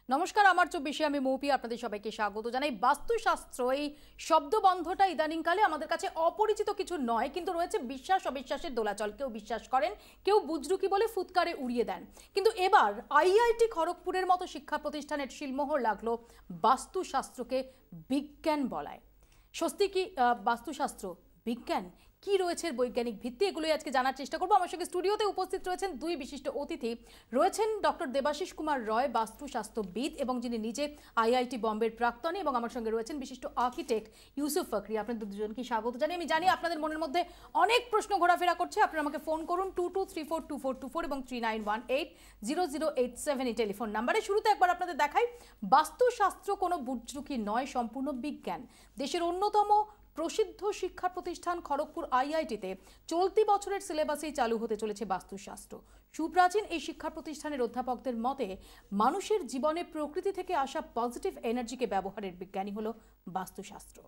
নমস্কার, আমার 24-এ আমি মৌপি আপনাদের সবাইকে স্বাগত জানাই। বাস্তুশাস্ত্র এই শব্দবন্ধটা ইদানিংকালে আমাদের কাছে অপরিচিত কিছু নয়, কিন্তু রয়েছে বিশ্বাস অবিশ্বাসের দোলাচল। কেউ বিশ্বাস করেন, কেউ বুজরুকি বলে ফুৎকারে উড়িয়ে দেন। কিন্তু এবার আইআইটি খড়গপুরের মতো শিক্ষা প্রতিষ্ঠানের শিলমোহর লাগলো বাস্তুশাস্ত্রকে বিজ্ঞান বলায়। সত্যি কি বাস্তুশাস্ত্র বিজ্ঞান? কি রয়েছে বৈজ্ঞানিক ভিত্তি, এগুলোই আজকে জানার চেষ্টা করবো। আমার সঙ্গে স্টুডিওতে উপস্থিত রয়েছেন দুই বিশিষ্ট অতিথি। রয়েছেন ডক্টর দেবাশিস কুমার রয়, বাস্তুশাস্ত্রবিদ এবং যিনি নিজে আইআইটি বম্বের প্রাক্তনী, এবং আমার সঙ্গে রয়েছেন বিশিষ্ট আর্কিটেক্ট ইউসুফ ফকরি। আপনাদের দুজনকে স্বাগত জানাই। আমি জানি আপনাদের মনের মধ্যে অনেক প্রশ্ন ঘোরাফেরা করছে। আপনারা আমাকে ফোন করুন 22342424 এবং 39180087 এই টেলিফোন নাম্বারে। শুরুতে একবার আপনাদের দেখাই, বাস্তুশাস্ত্র কোনো বুজরুকি নয়, সম্পূর্ণ বিজ্ঞান। দেশের অন্যতম প্রসিদ্ধ শিক্ষা প্রতিষ্ঠান খড়গপুর আইআইটিতে চলতি বছরের সিলেবাসেই চালু হতে চলেছে বাস্তুশাস্ত্র। সুপ্রাচীন এই শিক্ষা প্রতিষ্ঠানের অধ্যাপকদের মতে মানুষের জীবনে প্রকৃতি থেকে আসা পজিটিভ এনার্জিকে ব্যবহারের বিজ্ঞানী হলো বাস্তুশাস্ত্র।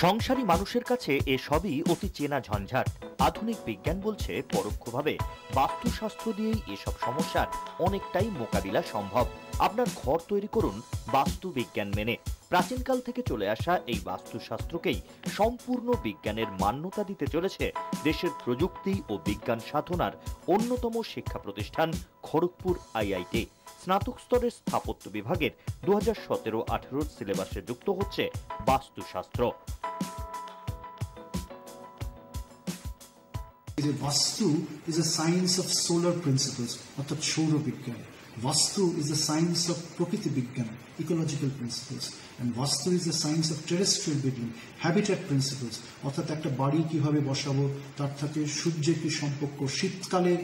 সংসারী মানুষের কাছে এসবই অতি চেনা ঝঞ্ঝাট। আধুনিক বিজ্ঞান বলছে পরোক্ষভাবে বাস্তুশাস্ত্র দিয়েই এসব সমস্যার অনেকটাই মোকাবিলা সম্ভব। আপনার ঘর তৈরি করুন বাস্তু বিজ্ঞান মেনে। প্রাচীনকাল থেকে চলে আসা এই বাস্তুশাস্ত্রকেই সম্পূর্ণ বিজ্ঞানের মান্যতা দিতে চলেছে দেশের প্রযুক্তি ও বিজ্ঞান সাধনার অন্যতম শিক্ষা প্রতিষ্ঠান খড়গপুর আইআইটি। স্নাতক স্তরের স্থাপত্য বিভাগের 2017-18 সিলেবাসে যুক্ত হচ্ছে বাস্তুশাস্ত্র। Vastu is a science of solar principles, অর্থাৎ সৌর বিজ্ঞান। Vastu is a science of প্রকৃতি বিজ্ঞান, ecological principles, and Vastu is a science of terrestrial building, habitat principles, অর্থাৎ একটা বাড়ি কিভাবে বসাবো, তার সাথে সূর্যের কি সম্পর্ক, শীতকালে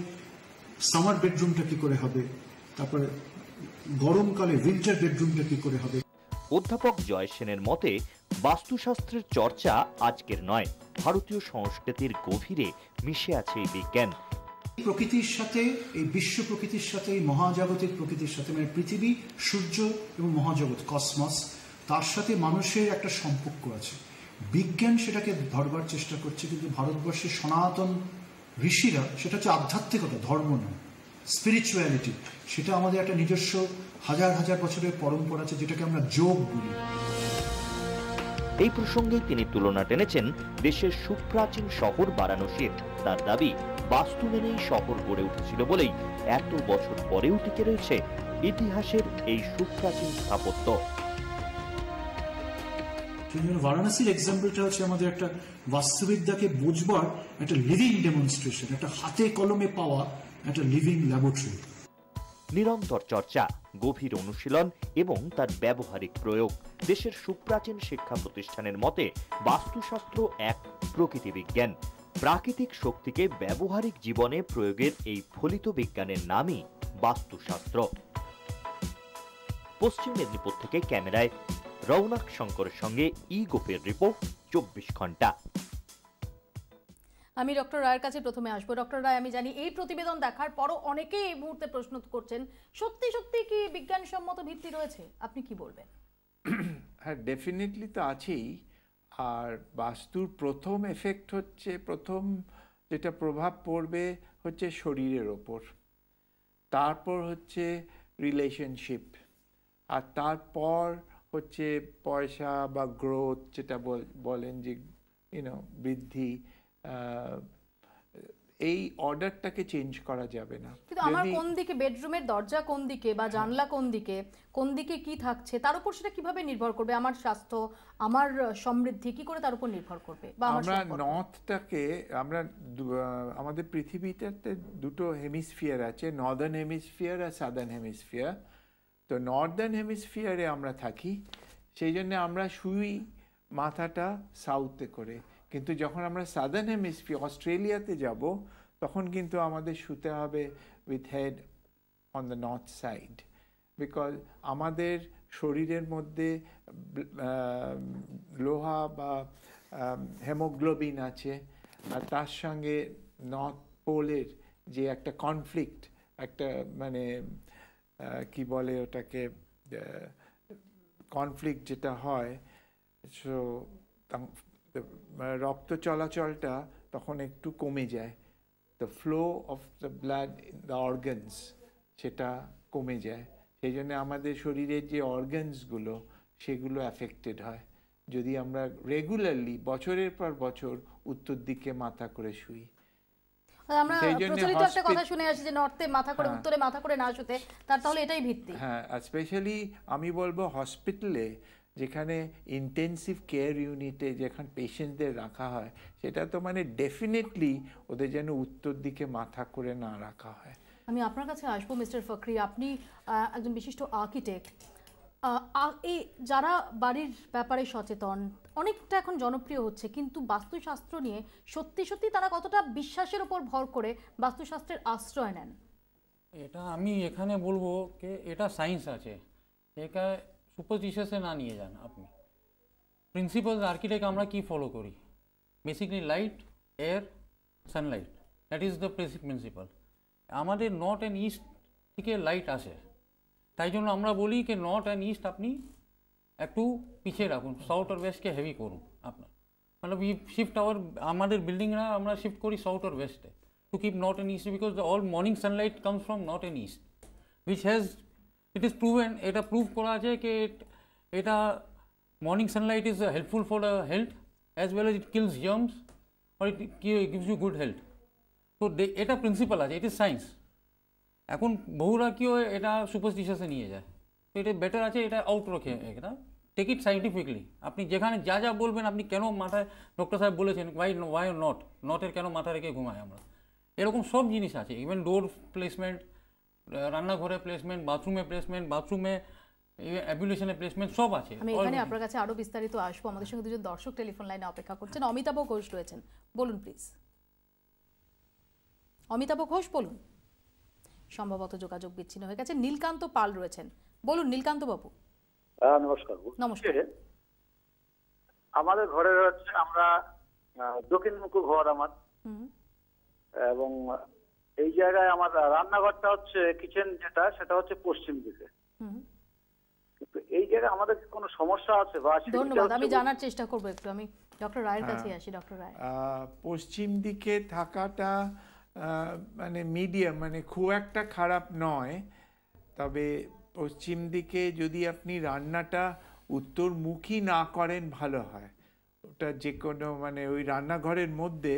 সামার বেডরুমটা কি করে হবে, তারপরে গরমকালে উইন্টার বেডরুমটা কি করে হবে। অধ্যাপক জয় সেনের মতে বাস্তুশাস্ত্রের চর্চা আজকের নয়, ভারতীয় সংস্কৃতির গভীরে মিশে আছে এই বিজ্ঞান। প্রকৃতির সাথে, এই বিশ্ব প্রকৃতির সাথে, এই মহাজাগতিক প্রকৃতির সাথে, মানে পৃথিবী, সূর্য এবং মহাজগৎ কসমস, তার সাথে মানুষের একটা সম্পর্ক আছে। বিজ্ঞান সেটাকে ধরবার চেষ্টা করছে, কিন্তু ভারতবর্ষের সনাতন ঋষিরা সেটা হচ্ছে আধ্যাত্মিকতা, ধর্ম নয়, স্পিরিচুয়ালিটি। সেটা আমাদের একটা নিজস্ব হাজার হাজার বছরের পরম্পরা আছে, যেটাকে আমরা যোগ বলি। এই প্রসঙ্গে তিনি তুলনা টেনেছেন দেশের সুপ্রাচীন শহর বারাণসীর। তার দাবি, বাস্তু মেনেই শহর গড়ে উঠেছিল বলেই এত বছর পরেও টিকে রয়েছে ইতিহাসের এই সুপ্রাচীন স্থাপত্য। বারাণসীর এক্সাম্পলটা হচ্ছে আমাদের একটা বাস্তুবিদ্যাকে বুঝবার একটা লিভিং ডেমনস্ট্রেশন, একটা হাতে কলমে পাওয়া একটা লিভিং ল্যাবরেটরি। নিরন্তর চর্চা, গভীর অনুশীলন এবং তার ব্যবহারিক প্রয়োগ। দেশের সুপ্রাচীন শিক্ষা প্রতিষ্ঠানের মতে বাস্তুশাস্ত্র এক প্রকৃতি বিজ্ঞান। প্রাকৃতিক শক্তিকে ব্যবহারিক জীবনে প্রয়োগের এই ফলিত বিজ্ঞানের নামই বাস্তুশাস্ত্র। পশ্চিম মেদিনীপুর থেকে ক্যামেরায় রৌনক শঙ্করের সঙ্গে ই গোপের রিপোর্ট 24 ঘন্টা। আমি ডক্টর রায়ের কাছে প্রথমে আসবো। ডক্টর রায়, আমি জানি এই প্রতিবেদন দেখার পরও অনেকেই এই মুহূর্তে প্রশ্ন করছেন, সত্যি সত্যি কি বিজ্ঞানসম্মত ভিত্তি রয়েছে? আপনি কি বলবেন? হ্যাঁ, ডেফিনেটলি তো আছেই। আর বাস্তুর প্রথম এফেক্ট হচ্ছে, প্রথম যেটা প্রভাব পড়বে হচ্ছে শরীরের ওপর, তারপর হচ্ছে রিলেশনশিপ, আর তারপর হচ্ছে পয়সা বা গ্রোথ, যেটা বলেন যে বৃদ্ধি। এই অর্ডারটাকে চেঞ্জ করা যাবে না। কিন্তু আমার কোন দিকে, বেডরুমের দরজা কোন দিকে বা জানলা কোন দিকে কি থাকছে, তার উপর সেটা কিভাবে নির্ভর করবে? আমার স্বাস্থ্য, আমার সমৃদ্ধি কি করে তার উপর নির্ভর করবে? বা আমরা নর্থটাকে, আমরা আমাদের পৃথিবীতে দুটো হেমিস্ফিয়ার আছে, নর্দার্ন হেমিস্ফিয়ার আর সাদার্ন হেমিস্ফিয়ার। তো নর্দার্ন হেমিস্ফিয়ারে আমরা থাকি, সেই জন্য আমরা শুই মাথাটা সাউথে করে। কিন্তু যখন আমরা সাদার্ন হেমিস্ফিয়ার অস্ট্রেলিয়াতে যাব, তখন কিন্তু আমাদের শুতে হবে with head on the north side, because আমাদের শরীরের মধ্যে লোহা বা হেমোগ্লোবিন আছে, আর তার সঙ্গে নর্থ পোলের যে একটা কনফ্লিক্ট, একটা মানে কি বলে ওটাকে, কনফ্লিক্ট যেটা হয়, সো রক্ত চলাচলটা তখন একটু কমে যায়, the flow of the blood in the organs সেটা কমে যায়। সেই জন্য আমাদের শরীরের যে অর্গানসগুলো সেগুলো অ্যাফেক্টেড হয় যদি আমরা রেগুলারলি বছরের পর বছর উত্তর দিকে মাথা করে শুই। আমরা প্রচলিত একটা কথা শুনে আসি যে নর্থে মাথা করে উত্তরে মাথা করে না শুতে, তার তাহলে এটাই ভিত্তি। হ্যাঁ, স্পেশালি আমি বলবো হসপিটালে যেখানে ইন্টেন্সিভ কেয়ার ইউনিটে যেখানে পেশেন্টদের রাখা হয়, সেটা তো মানে ডেফিনেটলি ওদের যেন উত্তর দিকে মাথা করে না রাখা হয়। আমি আপনার কাছে আসবো মিস্টার ফখরি, আপনি একজন বিশিষ্ট আর্কিটেক্ট। এই যারা বাড়ির ব্যাপারে সচেতন, অনেকটা এখন জনপ্রিয় হচ্ছে, কিন্তু বাস্তুশাস্ত্র নিয়ে সত্যি সত্যি তারা কতটা বিশ্বাসের উপর ভর করে বাস্তুশাস্ত্রের আশ্রয় নেন? এটা আমি এখানে বলবো যে এটা সায়েন্স আছে, এটা সুপারস্টিশিয়াসে না নিয়ে যান আপনি। প্রিন্সিপাল আর্কিটেক্ট আমরা কি ফলো করি? Basically light, air, Sunlight, that is the basic principal. আমাদের নর্থ অ্যান্ড ইস্ট থেকে লাইট আসে, তাই জন্য আমরা বলি যে নর্থ অ্যান্ড ইস্ট আপনি একটু পিছিয়ে রাখুন, সাউথ আর ওয়েস্টকে হেভি করুন আপনার। মানে উই শিফট আওয়ার, আমাদের বিল্ডিংরা আমরা শিফট করি সাউথ আর ওয়েস্টে to keep north and east, because all morning sunlight comes from north and east, which has, it is proven, এটা প্রুভ করা আছে যে এটা morning sunlight is helpful for the health as well as it kills germs or it gives you good health. তো এটা principal আছে, it is science. এখন বহুরা কি হয় এটা সুপারস্টিশিয়াসে নিয়ে যায়, তো এটা বেটার আছে এটা আউট রাখে, এটা টেক ইট সাইন্টিফিকলি। আপনি যেখানে যা যা বলবেন, আপনি কেন মাথায়, ডক্টর সাহেব বলেছেন ওয়াই নটের কেন মাথা রেখে ঘুমাই আমরা, এরকম সব জিনিস আছে। ইভেন ডোর প্লেসমেন্ট, রান্নাঘরের প্লেসমেন্ট, বাথরুমে প্লেসমেন্ট, বাথরুমে অ্যাবিউলেশনের প্লেসমেন্ট সব আছে। আমি এখানে আপনার কাছে আরো বিস্তারিত আসবো। আমাদের সঙ্গে দুজন দর্শক টেলিফোন লাইনে অপেক্ষা করছেন। অমিতাভ ঘোষ রয়েছেন, বলুন প্লিজ। অমিতাভ ঘোষ বলুন। সম্ভবত যোগাযোগ বিচ্ছিন্ন হয়ে গেছে। নীলকান্ত পাল রয়েছেন, বলুন নীলকান্ত বাবু। নমস্কার। নমস্কার। আমাদের ঘরে হচ্ছে, আমরা দক্ষিণমুখী ঘর আমার, এবং এই জায়গায় আমার রান্নাঘরটা হচ্ছে, কিচেন যেটা সেটা হচ্ছে পশ্চিম দিকে। কিন্তু এই জায়গায় আমাদের কোনো সমস্যা আছে বা? ধন্যবাদ, আমি জানার চেষ্টা করব একটু। আমি ডক্টর রায়ের কাছে আসি। ডক্টর রায়, পশ্চিম দিকে থাকাটা মানে মিডিয়াম, মানে খুব একটা খারাপ নয়, তবে পশ্চিম দিকে যদি আপনি রান্নাটা উত্তরমুখী না করেন ভালো হয়। ওটা যে কোনো মানে ওই রান্নাঘরের মধ্যে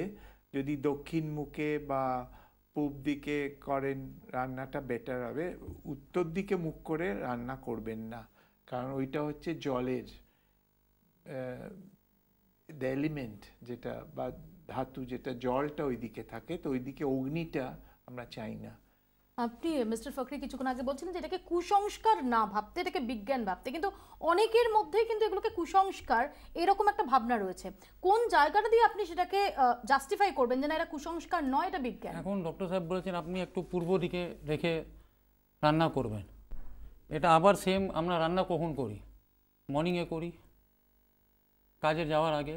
যদি দক্ষিণ মুখে বা পূব দিকে করেন রান্নাটা বেটার হবে। উত্তর দিকে মুখ করে রান্না করবেন না, কারণ ওইটা হচ্ছে জলের দ্য এলিমেন্ট যেটা বা ধাতু, যেটা জলটা ওইদিকে থাকে, তো ওইদিকে অগ্নিটা আমরা চাই না। আপনি মিস্টার ফখরি কিছুক্ষণ আগে বলছিলেন যে এটাকে কুসংস্কার না ভাবতে, এটাকে বিজ্ঞান ভাবতে, কিন্তু অনেকের মধ্যেই কিন্তু এগুলোকে কুসংস্কার এরকম একটা ভাবনা রয়েছে। কোন জায়গাটা দিয়ে আপনি সেটাকে জাস্টিফাই করবেন যে না এটা কুসংস্কার নয়, এটা বিজ্ঞান? এখন ডক্টর সাহেব বলেছেন আপনি একটু পূর্ব দিকে রেখে রান্না করবেন। এটা আবার সেম, আমরা রান্না কখন করি? মর্নিংয়ে করি, কাজে যাওয়ার আগে।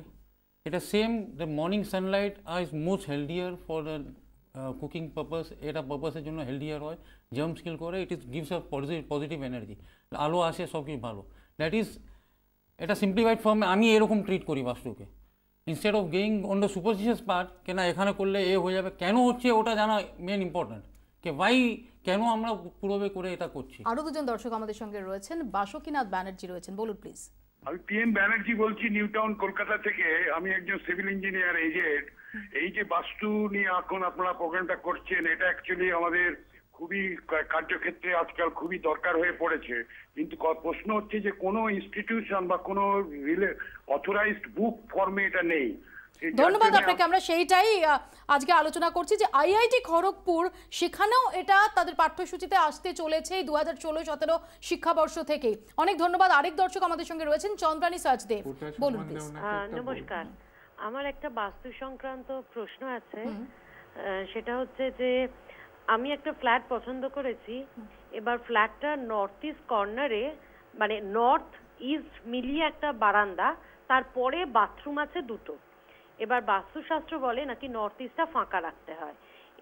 এটা same, the morning sunlight is most healthier for the cooking purpose. এটা পারপাসের জন্য হেলদিয়ার হয়, জার্মস কিল করে, it is gives a positive energy, আলো আসে, সব কিছু ভালো। দ্যাট ইজ, এটা সিম্পলিফাইড ফর্মে আমি এরকম ট্রিট করি বাস্তুকে, instead of going on the superstitious part, কেন এখানে করলে এ হয়ে যাবে, কেন হচ্ছে ওটা জানা মেন ইম্পর্ট্যান্ট, কে ভাই কেন আমরা পূর্বে করে এটা করছি। আরো দুজন দর্শক আমাদের সঙ্গে রয়েছেন। বাসুকিনাথ ব্যানার্জি রয়েছেন, বলুন প্লিজ। আমি PM ব্যানার্জি বলছি, নিউ টাউন, কলকাতা থেকে। আমি একজন সিভিল ইঞ্জিনিয়ার এজেড। এই যে বাস্তু নিয়ে এখন আপনারা প্রোগ্রামটা করছেন, এটা অ্যাকচুয়ালি আমাদের খুবই কার্যক্ষেত্রে আজকাল খুবই দরকার হয়ে পড়েছে। কিন্তু প্রশ্ন হচ্ছে যে কোনো ইনস্টিটিউশন বা কোনো অথরাইজড বুক ফর্মে এটা নেই। ধন্যবাদ আপনাকে। আমরা সেইটাই আজকে আলোচনা করছি যে IIT খড়গপুর, সেখানেও এটা তাদের পাঠ্যসূচিতে আসতে চলেছে 2016-17 শিক্ষাবর্ষ থেকে। অনেক ধন্যবাদ। আরেক দর্শক আমাদের সঙ্গে রয়েছেন, চন্দ্রানী সাজদেব, বলুন প্লিজ। নমস্কার, আমার একটা বাস্তু সংক্রান্ত প্রশ্ন আছে। সেটা হচ্ছে যে আমি একটা ফ্ল্যাট পছন্দ করেছি। এবার ফ্ল্যাটটা নর্থ ইস্ট কর্নারে, মানে নর্থ ইস্ট মিলিয়ে একটা বারান্দা, তারপরে বাথরুম আছে দুটো। এবার বাস্তুশাস্ত্র বলে নাকি নর্থ ইস্টটা ফাঁকা রাখতে হয়।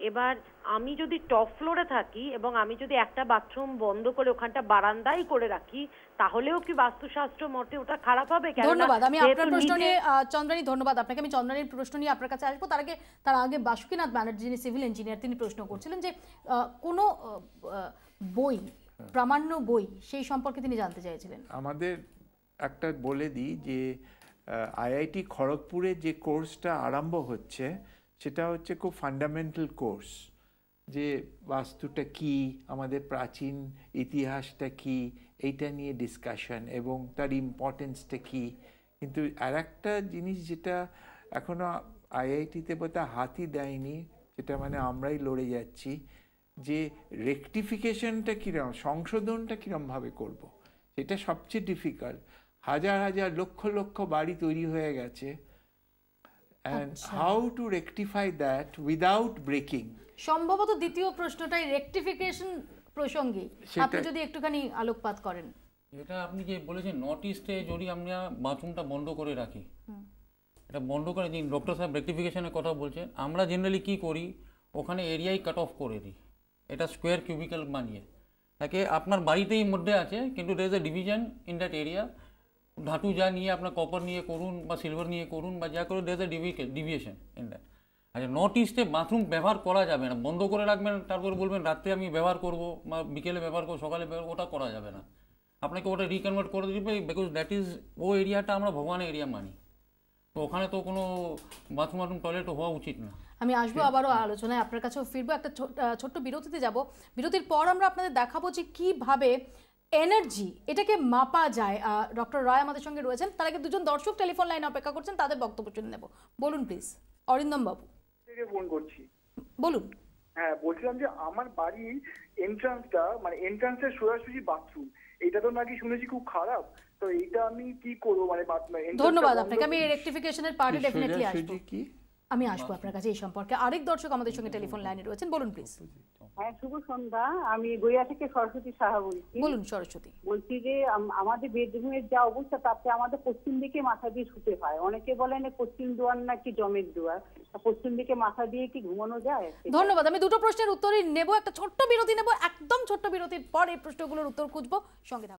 এবার আমি যদি টপ ফ্লোরে থাকি এবং আমি যদি একটা বাথরুম বন্ধ করে ওখানটা বারান্দাই করে রাখি, তাহলেও কি বাস্তুশাস্ত্র মতে ওটা খারাপ হবে? ধন্যবাদ। আমি আপনার প্রশ্ন নিয়ে চন্দ্রানী, ধন্যবাদ আপনাকে। আমি চন্দ্রানীর প্রশ্ন নিয়ে আপনার কাছে আসবো। তার আগে বাসুকিনাথ ব্যানার্জি, যিনি সিভিল ইঞ্জিনিয়ার, তিনি প্রশ্ন করছিলেন যে কোনো বই, প্রামাণ্য বই, সেই সম্পর্কে তিনি জানতে চাইছিলেন। আমাদের একটা বলে দিই যে আইআইটি খড়গপুরে যে কোর্সটা আরম্ভ হচ্ছে সেটা হচ্ছে খুব ফান্ডামেন্টাল কোর্স, যে বাস্তুটা কি, আমাদের প্রাচীন ইতিহাসটা কি, এইটা নিয়ে ডিসকাশন এবং তার ইম্পর্টেন্সটা কি। কিন্তু আর একটা জিনিস যেটা এখনো আইআইটিতে বোধহয় হাতই দেয়নি, যেটা মানে আমরাই লড়ে যাচ্ছি, যে রেকটিফিকেশনটা কীরকম, সংশোধনটা কীরকমভাবে করব, সেটা সবচেয়ে ডিফিকাল্ট। হাজার হাজার লক্ষ লক্ষ বাড়ি তৈরি হয়ে গেছে, and how to rectify that without breaking. সম্ভবত দ্বিতীয় প্রশ্নটাই রেকটিফিকেশন প্রসঙ্গে, আপনি যদি একটুখানি আলোকপাত করেন। এটা আপনি যে বলেছেন নর্থ ইস্টে যদি আমরা বাথরুমটা বন্ধ করে রাখি, এটা বন্ধ করে দিন, ডক্টর সাহেব রেকটিফিকেশনের কথা বলছেন, আমরা জেনারেলি কি করি, ওখানে এরিয়াই কাট অফ করে দিই, এটা স্কোয়ার কিউবিক্যাল বানিয়ে তাকে আপনার বাড়িতেই মধ্যে আছে, কিন্তু there is a division in that area. ধাতু যা নিয়ে আপনার কপার নিয়ে করুন বা সিলভার নিয়ে করুন বা যা করুন, there is a deviation in that. আচ্ছা, নর্থ ইস্টে বাথরুম ব্যবহার করা যাবে না, বন্ধ করে রাখবেন, তারপর বলবেন রাত্রে আমি ব্যবহার করবো বা বিকেলে ব্যবহার করবো, সকালে ব্যবহার, ওটা করা যাবে না। আপনাকে ওটা রিকনভার্ট করে দিবে, বিকজ দ্যাট ইজ, ও এরিয়াটা আমরা ভগবানের এরিয়া মানি, তো ওখানে তো কোনো বাথরুম টয়লেট হওয়া উচিত না। আমি আসবো আবারও আলোচনায়, আপনার কাছেও ফিরবো। একটা ছোট্ট বিরতিতে যাব। বিরতির পর আমরা আপনাদের দেখাবো যে কিভাবে এনার্জি এটাকে মাপা যায়। ডক্টর রায় আমাদের সঙ্গে রয়েছেন। তার আগে দুজন দর্শক টেলিফোন লাইনে অপেক্ষা করছেন, তাদের বক্তব্য শুনে নেব। বলুন প্লিজ। অরিন্দম বাবু থেকে ফোন করছি। বলুন। হ্যাঁ, বলছিলাম যে আমার বাড়ির এন্ট্রান্সটা, মানে এন্ট্রান্সের সোজাসুজি বাথরুম, এটা তো নাকি শুনেছি খুব খারাপ, তো এইটা আমি কি করবো? মানে ধন্যবাদ আপনাকে। আমি রেকটিফিকেশনের পার্টে ডেফিনেটলি আসবো। কি আমি আসবো আপনার কাছে এই সম্পর্কে। আরেক দর্শক আমাদের সঙ্গে টেলিফোন লাইনে রয়েছেন, বলুন প্লিজ। হ্যাঁ, শুভ সন্ধ্যা। আমি গইয়া থেকে সরস্বতী সাহা বলছি। বলুন সরস্বতী। বলছি যে আমাদের বেডরুমের যা অবস্থা, তাতে আমাদের পশ্চিম দিকে মাথা দিয়ে শুতে হয়। অনেকে বলেন পশ্চিম দুয়ার নাকি জমের দুয়ার, পশ্চিম দিকে মাথা দিয়ে কি ঘুমানো যায়? ধন্যবাদ। আমি দুটো প্রশ্নের উত্তরই নেব, একটা ছোট্ট বিরতি নেব, একদম ছোট্ট বিরতির পর এই প্রশ্নগুলোর উত্তর খুঁজবো। সঙ্গে থাকুন।